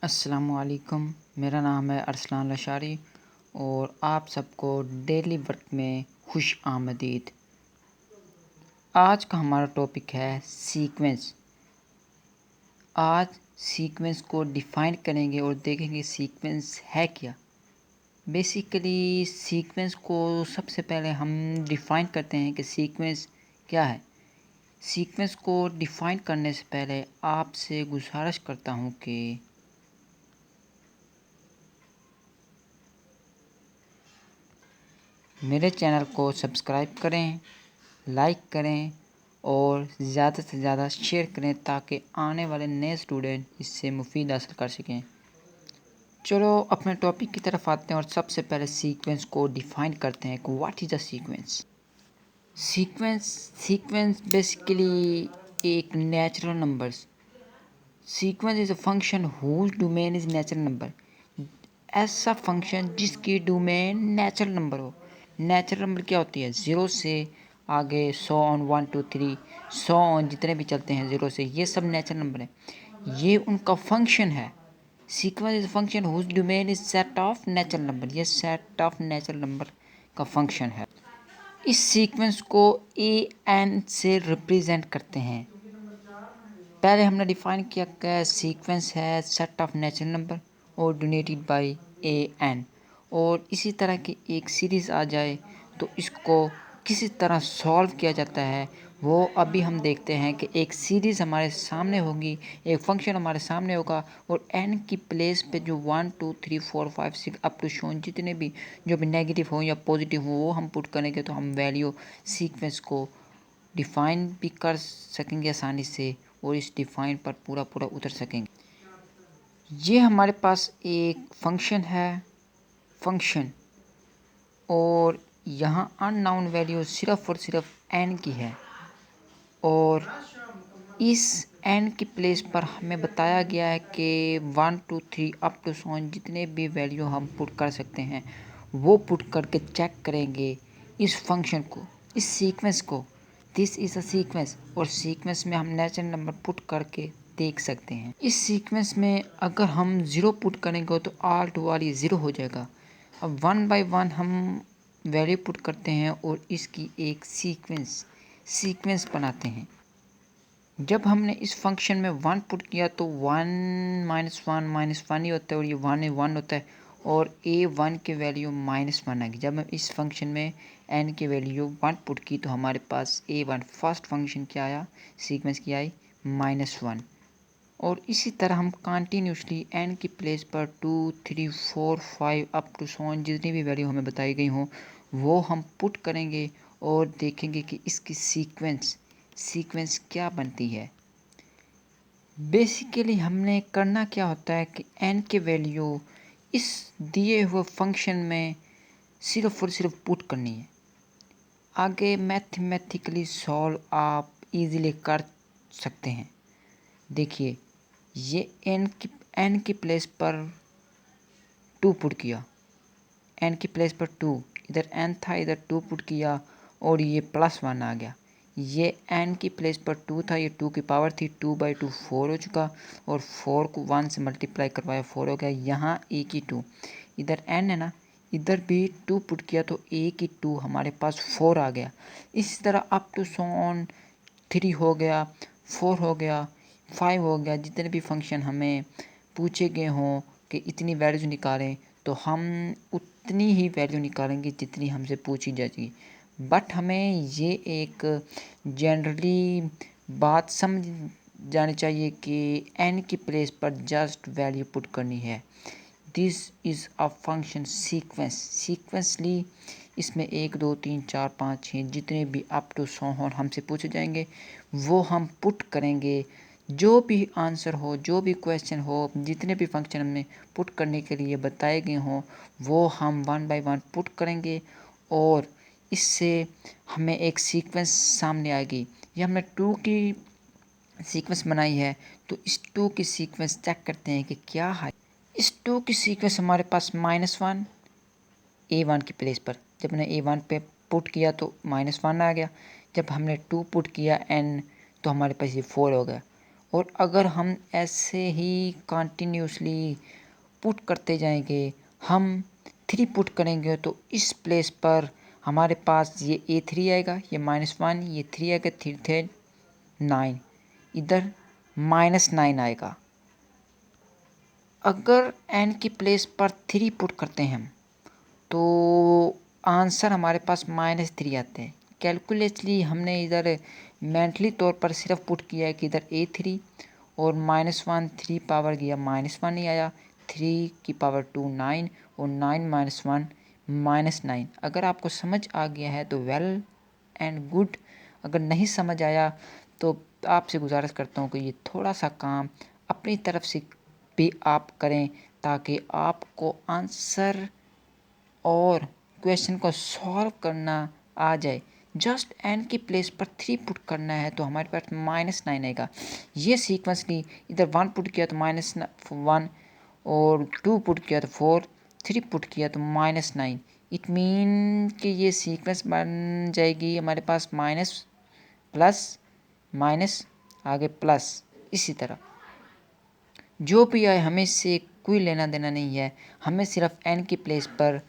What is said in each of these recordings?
अस्सलामुअलैकुम। मेरा नाम है अरसलान लशारी और आप सबको डेली वर्क में खुश आमदीद। आज का हमारा टॉपिक है सीक्वेंस। आज सीक्वेंस को डिफ़ाइन करेंगे और देखेंगे सीक्वेंस है क्या। बेसिकली सीक्वेंस को सबसे पहले हम डिफ़ाइन करते हैं कि सीक्वेंस क्या है। सीक्वेंस को डिफ़ाइन करने से पहले आपसे गुजारिश करता हूँ कि मेरे चैनल को सब्सक्राइब करें, लाइक करें और ज़्यादा से ज़्यादा शेयर करें ताकि आने वाले नए स्टूडेंट इससे मुफीद हासिल कर सकें। चलो अपने टॉपिक की तरफ आते हैं और सबसे पहले सीक्वेंस को डिफ़ाइन करते हैं कि what is a sequence. Sequence basically एक natural numbers. Sequence is a function whose domain is natural number. ऐसा फंक्शन जिसकी डोमेन नेचुरल नंबर हो। नेचुरल नंबर क्या होती है? ज़ीरो से आगे 100 ऑन 1 2 3 100 ऑन जितने भी चलते हैं ज़ीरो से, ये सब नेचुरल नंबर है। ये उनका फंक्शन है। Sequence is function whose domain is set of natural number. ये सेट ऑफ नेचुरल नंबर का फंक्शन है। इस सीक्वेंस को ए एन से रिप्रेजेंट करते हैं। पहले हमने डिफाइन किया कि सीक्वेंस है सेट ऑफ नेचुरल नंबर और डोनेटेड बाय ए एन। और इसी तरह की एक सीरीज़ आ जाए तो इसको किसी तरह सॉल्व किया जाता है, वो अभी हम देखते हैं कि एक सीरीज़ हमारे सामने होगी, एक फंक्शन हमारे सामने होगा और एन की प्लेस पे जो 1 2 3 4 5 6 अप टू शोन जितने भी जो भी नेगेटिव हो या पॉजिटिव हो वो हम पुट करेंगे तो हम वैल्यू सीक्वेंस को डिफ़ाइन भी कर सकेंगे आसानी से और इस डिफ़ाइन पर पूरा उतर सकेंगे। ये हमारे पास एक फंक्शन है फंक्शन और यहाँ अननाउन वैल्यू सिर्फ और सिर्फ एन की है और इस एन की प्लेस पर हमें बताया गया है कि 1 2 3 अप टू सोन जितने भी वैल्यू हम पुट कर सकते हैं वो पुट करके चेक करेंगे इस फंक्शन को, इस सीक्वेंस को। दिस इज़ अ सीक्वेंस और सीक्वेंस में हम नेचुरल नंबर पुट करके देख सकते हैं। इस सीक्वेंस में अगर हम ज़ीरो पुट करेंगे तो ऑल टू ऑल ये ज़ीरो हो जाएगा। अब 1 बाय 1 हम वैल्यू पुट करते हैं और इसकी एक सीक्वेंस बनाते हैं। जब हमने इस फंक्शन में 1 पुट किया तो 1 -1 ही होता है और ये 1 होता है और a1 की वैल्यू -1 आएगी। जब हम इस फंक्शन में n की वैल्यू 1 पुट की तो हमारे पास a1 फर्स्ट फंक्शन क्या आया, सीक्वेंस की आई -1। और इसी तरह हम कंटिन्यूसली n की प्लेस पर 2 3 4 5 अप टू सोन जितनी भी वैल्यू हमें बताई गई हों वो हम पुट करेंगे और देखेंगे कि इसकी सीक्वेंस क्या बनती है। बेसिकली हमने करना क्या होता है कि n की वैल्यू इस दिए हुए फंक्शन में सिर्फ और सिर्फ पुट करनी है। आगे मैथमेटिकली सॉल्व आप इजीली कर सकते हैं। देखिए ये n की प्लेस पर 2 पुट किया, n की प्लेस पर 2, इधर n था इधर 2 पुट किया और ये +1 आ गया। ये n की प्लेस पर 2 था, ये 2 की पावर थी, 2/2 4 हो चुका और 4 को 1 से मल्टीप्लाई करवाया 4 हो गया। यहाँ एक ही 2, इधर n है ना, इधर भी 2 पुट किया तो एक ही 2 हमारे पास 4 आ गया। इसी तरह अप टू सो ऑन 3 हो गया, 4 हो गया, 5 हो गया। जितने भी फंक्शन हमें पूछे गए हों कि इतनी वैल्यूज निकालें तो हम उतनी ही वैल्यू निकालेंगे जितनी हमसे पूछी जाएगी। बट हमें ये एक जनरली बात समझ जानी चाहिए कि n की प्लेस पर जस्ट वैल्यू पुट करनी है। This is a function sequentially इसमें 1 2 3 4 5 6 जितने भी अप टू 100 हमसे पूछे जाएंगे वो हम पुट करेंगे। जो भी आंसर हो, जो भी क्वेश्चन हो, जितने भी फंक्शन हमने पुट करने के लिए बताए गए हों वो हम 1 बाय 1 पुट करेंगे और इससे हमें एक सीक्वेंस सामने आएगी। ये हमने 2 की सीक्वेंस बनाई है तो इस 2 की सीक्वेंस चेक करते हैं कि क्या है। इस 2 की सीक्वेंस हमारे पास -1 a1 की प्लेस पर, जब हमने a1 पे पुट किया तो -1 आ गया। जब हमने 2 पुट किया n तो हमारे पास ये 4 हो गया और अगर हम ऐसे ही कंटिन्यूसली पुट करते जाएंगे, हम 3 पुट करेंगे तो इस प्लेस पर हमारे पास ये A3 आएगा, ये -1, ये 3 आएगा, 3 थे 9, इधर -9 आएगा। अगर n की प्लेस पर 3 पुट करते हैं हम तो आंसर हमारे पास -3 आते हैं। कैलकुलेटली हमने इधर मेंटली तौर पर सिर्फ पुट किया है कि इधर A3 और -1 3 पावर गया -1 नहीं आया, 3 की पावर 2 9 और 9 -1 -9। अगर आपको समझ आ गया है तो वेल एंड गुड, अगर नहीं समझ आया तो आपसे गुजारिश करता हूँ कि ये थोड़ा सा काम अपनी तरफ से भी आप करें ताकि आपको आंसर और क्वेश्चन को सॉल्व करना आ जाए। जस्ट n की प्लेस पर 3 पुट करना है तो हमारे पास -9 आएगा। ये सीक्वेंसली इधर 1 पुट किया तो -1 और 2 पुट किया तो 4, 3 पुट किया तो -9। इट मीन कि ये सीक्वेंस बन जाएगी हमारे पास माइनस प्लस माइनस आगे प्लस। इसी तरह जो भी आए हमें इससे कोई लेना देना नहीं है, हमें सिर्फ n की प्लेस पर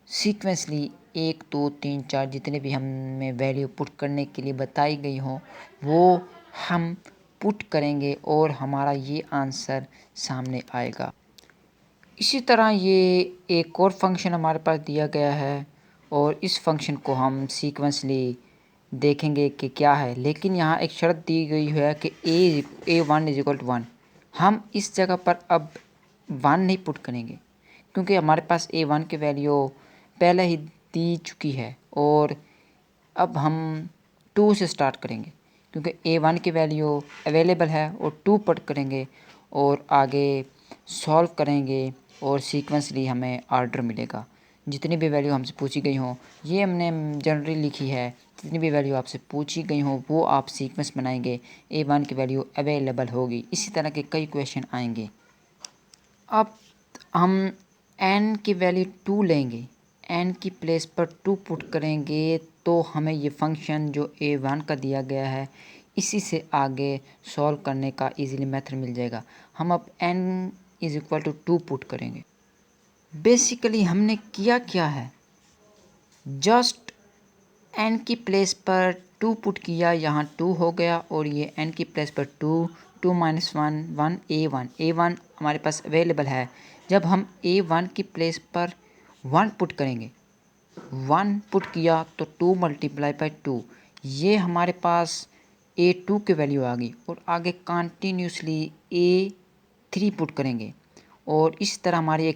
सीक्वेंसली 1 2 3 4 जितने भी हमें वैल्यू पुट करने के लिए बताई गई हों वो हम पुट करेंगे और हमारा ये आंसर सामने आएगा। इसी तरह ये एक और फंक्शन हमारे पास दिया गया है और इस फंक्शन को हम सीक्वेंसली देखेंगे कि क्या है, लेकिन यहाँ एक शर्त दी गई है कि a1 = 1। हम इस जगह पर अब 1 नहीं पुट करेंगे क्योंकि हमारे पास a1 की वैल्यू पहले ही दी चुकी है और अब हम 2 से स्टार्ट करेंगे क्योंकि a1 की वैल्यू अवेलेबल है और 2 पुट करेंगे और आगे सॉल्व करेंगे और सीक्वेंसली हमें आर्डर मिलेगा। जितनी भी वैल्यू हमसे पूछी गई हों ये हमने जनरली लिखी है, जितनी भी वैल्यू आपसे पूछी गई हों वो आप सीक्वेंस बनाएंगे, a1 की वैल्यू अवेलेबल होगी। इसी तरह के कई क्वेश्चन आएंगे। अब हम n की वैल्यू 2 लेंगे, n की प्लेस पर 2 पुट करेंगे तो हमें ये फंक्शन जो a1 का दिया गया है इसी से आगे सॉल्व करने का इजीली मेथड मिल जाएगा। हम अब n = 2 पुट करेंगे। बेसिकली हमने किया क्या है, जस्ट n की प्लेस पर 2 पुट किया, यहाँ 2 हो गया और ये n की प्लेस पर 2 2 -1 1 a1 हमारे पास अवेलेबल है। जब हम a1 की प्लेस पर 1 पुट करेंगे, 1 पुट किया तो 2 × 2, ये हमारे पास a2 की वैल्यू आ गई और आगे कंटिन्यूसली a3 पुट करेंगे और इस तरह हमारी एक